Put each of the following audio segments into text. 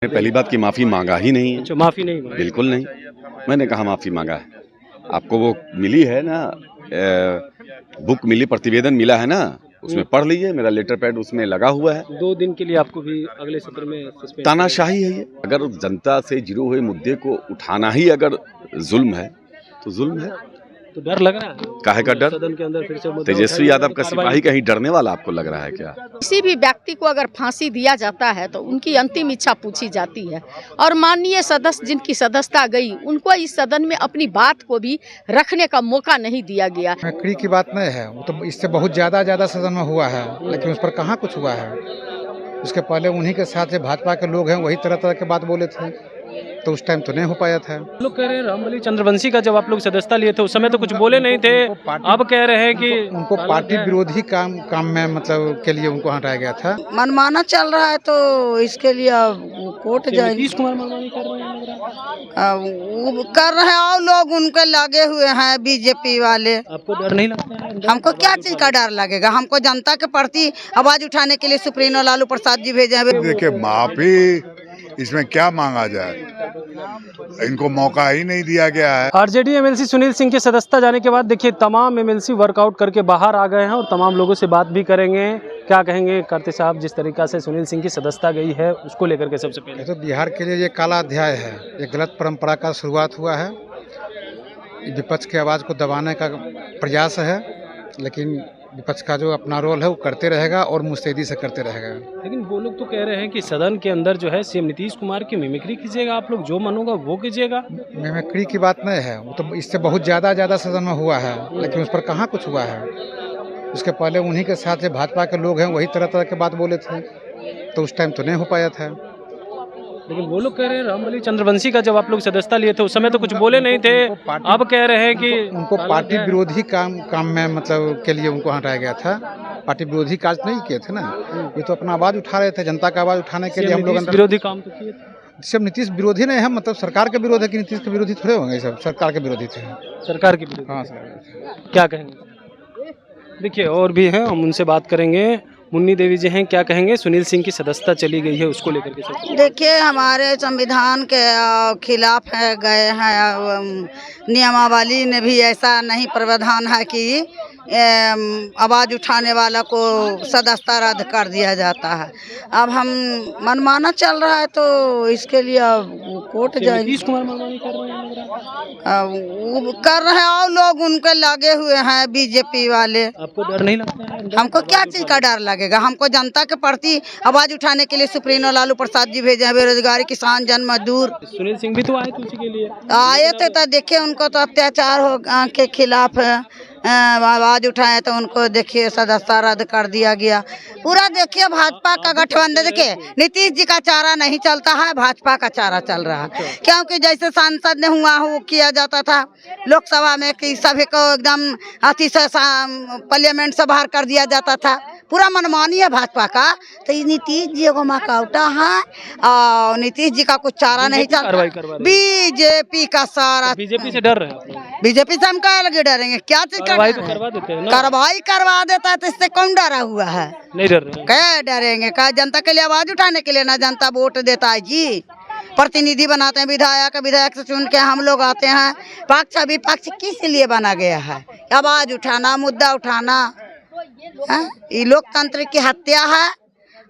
पहली बात की माफ़ी मांगा ही नहीं है। जो माफी नहीं मांगी। बिल्कुल नहीं, मैंने कहा माफ़ी मांगा है। आपको वो मिली है ना, बुक मिली, प्रतिवेदन मिला है ना, उसमें पढ़ लीजिए, मेरा लेटर पैड उसमें लगा हुआ है। 2 दिन के लिए आपको भी अगले सत्र में सस्पेंड। तानाशाही है ये। अगर जनता से जुड़े हुए मुद्दे को उठाना ही अगर जुल्म है तो जुल्म है। तो डर लग रहा है काहे का डर? सदन के अंदर फिर से मुद्दा तेजस्वी उठाएंगे यादव तो का कार्रवाई- सिपाही कहीं डरने वाला आपको लग रहा है क्या? किसी भी व्यक्ति को अगर फांसी दिया जाता है तो उनकी अंतिम इच्छा पूछी जाती है और माननीय सदस्य जिनकी सदस्यता गई उनको इस सदन में अपनी बात को भी रखने का मौका नहीं दिया गया। नकली की बात नहीं है, वो तो इससे बहुत ज़्यादा सदन में हुआ है, लेकिन उस पर कहाँ कुछ हुआ है। उसके पहले उन्हीं के साथ जो भाजपा के लोग हैं वही तरह के बात बोले थे, तो उस टाइम तो नहीं हो पाया था। लोग कह रहे हैं रामबली चंद्रवंशी का जब आप लोग सदस्यता लिए थे उस समय तो कुछ बोले नहीं थे, अब कह रहे हैं कि उनको पार्टी विरोधी काम में मतलब के लिए उनको हटाया गया था। मनमाना चल रहा है तो इसके लिए कोर्ट जाएंगे। नीतीश कुमार मनमानी कर रहे हैं, लग रहा है। वो कर रहे हैं और लोग उनके लगे हुए हैं बीजेपी वाले। आपको डर नहीं लगता है? हमको क्या चीज का डर लगेगा? हमको जनता के प्रति आवाज उठाने के लिए सुप्रीमो लालू प्रसाद जी भेजे हैं। देखिए, माफी इसमें क्या मांगा जाए, इनको मौका ही नहीं दिया गया है। आरजेडी एमएलसी सुनील सिंह की सदस्यता जाने के बाद देखिए तमाम एमएलसी वर्कआउट करके बाहर आ गए हैं और तमाम लोगों से बात भी करेंगे। क्या कहेंगे करते साहब, जिस तरीका से सुनील सिंह की सदस्यता गई है उसको लेकर के सबसे पहले? तो बिहार के लिए ये काला अध्याय है, ये गलत परंपरा का शुरुआत हुआ है। विपक्ष की आवाज़ को दबाने का प्रयास है, लेकिन विपक्ष का जो अपना रोल है वो करते रहेगा और मुस्तैदी से करते रहेगा। लेकिन वो लोग तो कह रहे हैं कि सदन के अंदर जो है सीएम नीतीश कुमार की मिमिक्री कीजिएगा, आप लोग जो मन होगा वो कीजिएगा। मिमिक्री की बात नहीं है, वो तो इससे बहुत ज़्यादा सदन में हुआ है, लेकिन उस पर कहाँ कुछ हुआ है। उसके पहले उन्हीं के साथ जो भाजपा के लोग हैं वही तरह के बात बोले थे, तो उस टाइम तो नहीं हो पाया था। लेकिन वो लोग कह रहे हैं रामबली चंद्रवंशी का जब आप लोग सदस्यता लिए थे उस समय तो कुछ बोले नहीं थे, अब कह रहे हैं कि उनको पार्टी विरोधी काम में मतलब के लिए उनको हटाया गया था। पार्टी विरोधी काज नहीं किए थे ना, ये तो अपना आवाज उठा रहे थे, जनता का आवाज उठाने के लिए हम लोग विरोधी काम तो किए थे। सब नीतीश विरोधी नहीं है, मतलब सरकार के विरोध है कि नीतीश के विरोधी थोड़े होंगे, सब सरकार के विरोधी थे। सरकार के विरोधी। हाँ सर, क्या कहेंगे? देखिए और भी हैं, हम उनसे बात करेंगे। मुन्नी देवी जी हैं, क्या कहेंगे? सुनील सिंह की सदस्यता चली गई है उसको लेकर के सब। देखिए, हमारे संविधान के खिलाफ है गए हैं। नियमावली ने भी ऐसा नहीं प्रावधान है कि आवाज़ उठाने वाला को सदस्यता रद्द कर दिया जाता है। अब हम मनमाना चल रहा है तो इसके लिए कोर्ट जाएंगे। नीतीश कुमार मनमानी कर रहे हैं, लग रहा है। वो कर रहे हैं और लोग उनके लगे हुए हैं बीजेपी वाले। आपको डर नहीं लगता है? हमको क्या चीज का डर लगेगा? हमको जनता के प्रति आवाज उठाने के लिए सुप्रीमो लालू प्रसाद जी भेजे हैं। बेरोजगारी, किसान, जन मजदूर सुनील सिंह भी तो आए थे उसी के लिए। आए थे तो देखिए उनको तो अत्याचार हो के खिलाफ आवाज उठाए तो उनको देखिए सदस्यता रद्द कर दिया गया। पूरा देखिए भाजपा का गठबंधन, देखिए नीतीश जी का चारा नहीं चलता है, भाजपा का चारा चल रहा है। क्योंकि जैसे सांसद ने हुआ हो किया जाता था लोकसभा में कि सभी को एकदम अति से पार्लियामेंट से बाहर कर दिया जाता था, पूरा मनमानी है भाजपा का। तो नीतीश जी को मकौटा है और नीतीश जी का कुछ चारा नहीं चलता। बीजेपी का सारा, बीजेपी से डर रहे हैं? बीजेपी से हम क्या लगे डरेंगे? क्या चीज कार्रवाई तो करवा देते हैं ना। कार्रवाई करवा देता है तो इससे कौन डरा हुआ है? नहीं डर रहे हैं। क्या डरेंगे? क्या जनता के लिए आवाज उठाने के लिए ना जनता वोट देता है जी। प्रतिनिधि बनाते हैं विधायक से चुन के हम लोग आते हैं। पक्ष विपक्ष किस लिए बना गया है? आवाज उठाना, मुद्दा उठाना। ये लोकतंत्र की हत्या है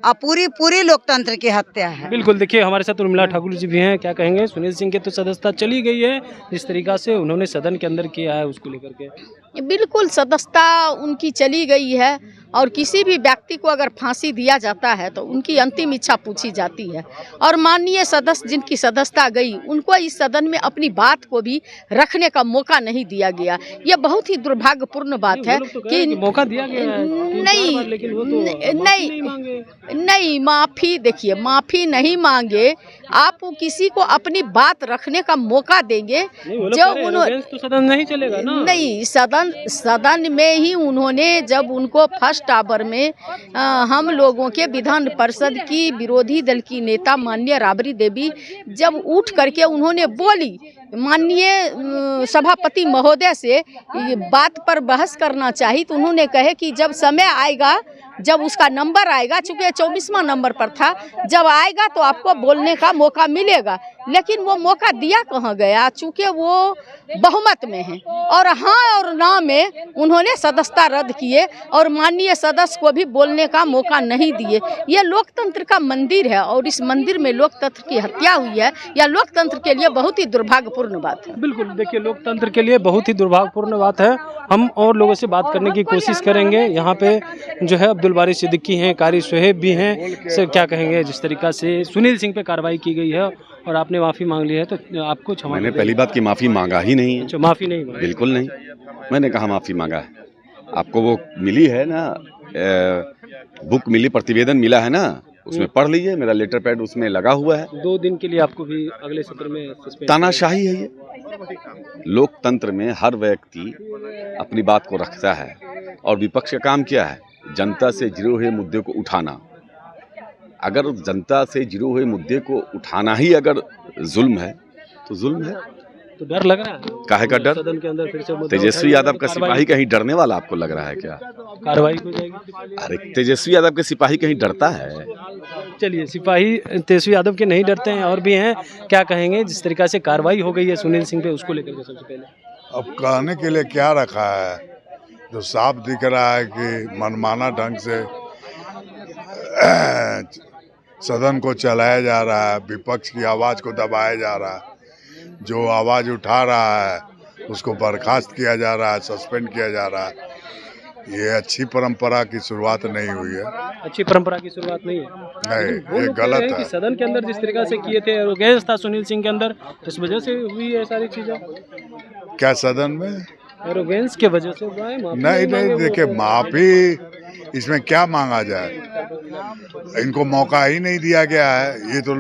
और पूरी लोकतंत्र की हत्या है। बिल्कुल। देखिए हमारे साथ उर्मिला ठाकुर जी भी हैं, क्या कहेंगे? सुनील सिंह के तो सदस्यता चली गई है, जिस तरीका से उन्होंने सदन के अंदर किया है उसको लेकर के। बिल्कुल सदस्यता उनकी चली गई है और किसी भी व्यक्ति को अगर फांसी दिया जाता है तो उनकी अंतिम इच्छा पूछी जाती है और माननीय सदस्य जिनकी सदस्यता गई उनको इस सदन में अपनी बात को भी रखने का मौका नहीं दिया गया। यह बहुत ही दुर्भाग्यपूर्ण बात है कि मौका दिया गया है नहीं, लेकिन वो तो नहीं माफी, देखिए माफी नहीं मांगे, आप किसी को अपनी बात रखने का मौका देंगे जो उन्होंने तो सदन नहीं चलेगा ना। नहीं, सदन में ही उन्होंने जब उनको फर्स्ट आवर में हम लोगों के विधान परिषद की विरोधी दल की नेता माननीय राबड़ी देवी जब उठ करके उन्होंने बोली माननीय सभापति महोदय से ये बात पर बहस करना चाहिए। तो उन्होंने कहे कि जब समय आएगा, जब उसका नंबर आएगा, चूँकि 24वां नंबर पर था, जब आएगा तो आपको बोलने का मौका मिलेगा। लेकिन वो मौका दिया कहाँ गया, चूँकि वो बहुमत में है और हाँ और ना में उन्होंने सदस्यता रद्द किए और माननीय सदस्य को भी बोलने का मौका नहीं दिए। ये लोकतंत्र का मंदिर है और इस मंदिर में लोकतंत्र की हत्या हुई है। यह लोकतंत्र के लिए बहुत ही दुर्भाग्यपूर्ण बात है। बिल्कुल, देखिए लोकतंत्र के लिए बहुत ही दुर्भाग्यपूर्ण बात है। हम और लोगों से बात करने की कोशिश करेंगे। यहाँ पे जो है अब्दुल बारी सिद्दीकी हैं, कारी सुहेब भी हैं। सर क्या कहेंगे जिस तरीका से सुनील सिंह पे कार्रवाई की गई है और आपने माफ़ी मांग ली है, तो आपको क्षमा? मैंने पहली बात की माफ़ी मांगा ही नहीं है। अच्छा, माफ़ी नहीं मांगी? बिल्कुल नहीं, मैंने कहा माफ़ी मांगा है। आपको वो मिली है ना, बुक मिली, प्रतिवेदन मिला है ना, उसमें पढ़ लीजिए, मेरा लेटर पैड उसमें लगा हुआ है। 2 दिन के लिए आपको भी अगले सत्र में सस्पेंड? तानाशाही है ये। लोकतंत्र में हर व्यक्ति अपनी बात को रखता है और विपक्ष का काम क्या है? जनता से जुड़े हुए मुद्दे को उठाना। अगर जनता से जुड़े हुए मुद्दे को उठाना ही अगर जुल्म है तो जुल्म है। तो डर लग रहा है? काहे का डर? सदन के अंदर फिर से तेजस्वी यादव का सिपाही कहीं डरने वाला आपको लग रहा है क्या? कार्रवाई हो जाएगी? अरे तेजस्वी यादव के सिपाही कहीं डरता है? चलिए, सिपाही तेजस्वी यादव के नहीं डरते हैं, और भी हैं। क्या कहेंगे जिस तरीका से कार्रवाई हो गई है सुनील सिंह पे, उसको लेकर के सबसे पहले? अब कहने के लिए क्या रखा है? जो साफ दिख रहा है कि मनमाना ढंग से सदन को चलाया जा रहा है, विपक्ष की आवाज़ को दबाया जा रहा है, जो आवाज़ उठा रहा है उसको बर्खास्त किया जा रहा है, सस्पेंड किया जा रहा है। ये अच्छी परंपरा की शुरुआत नहीं हुई है। अच्छी परंपरा की शुरुआत नहीं है? नहीं, ये गलत है। सदन के अंदर जिस तरीका से किए थे, एरोगेंस था सुनील सिंह के अंदर, इस वजह से हुई है सारी चीजें। क्या सदन में? एरोगेंस के वजह से हुआ है? नहीं, देखिए माफी इसमें क्या मांगा जाए? इनको मौका ही नहीं दिया गया है। ये तो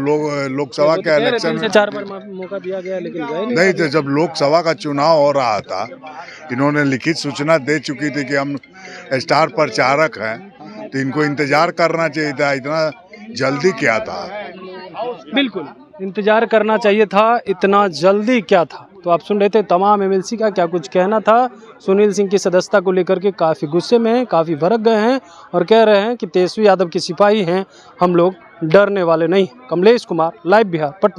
लोकसभा के इलेक्शन में 4 बार मौका दिया गया, लेकिन गए नहीं। तो जब लोकसभा का चुनाव हो रहा था, इन्होंने लिखित सूचना दे चुकी थी कि हम स्टार प्रचारक हैं, तो इनको इंतजार करना चाहिए था। इतना जल्दी क्या था? बिल्कुल, इंतजार करना चाहिए था, इतना जल्दी क्या था? तो आप सुन रहे थे तमाम एमएलसी का क्या कुछ कहना था। सुनील सिंह की सदस्यता को लेकर के काफ़ी गुस्से में हैं, काफ़ी भड़क गए हैं और कह रहे हैं कि तेजस्वी यादव के सिपाही हैं, हम लोग डरने वाले नहीं। कमलेश कुमार, लाइव बिहार, पटना।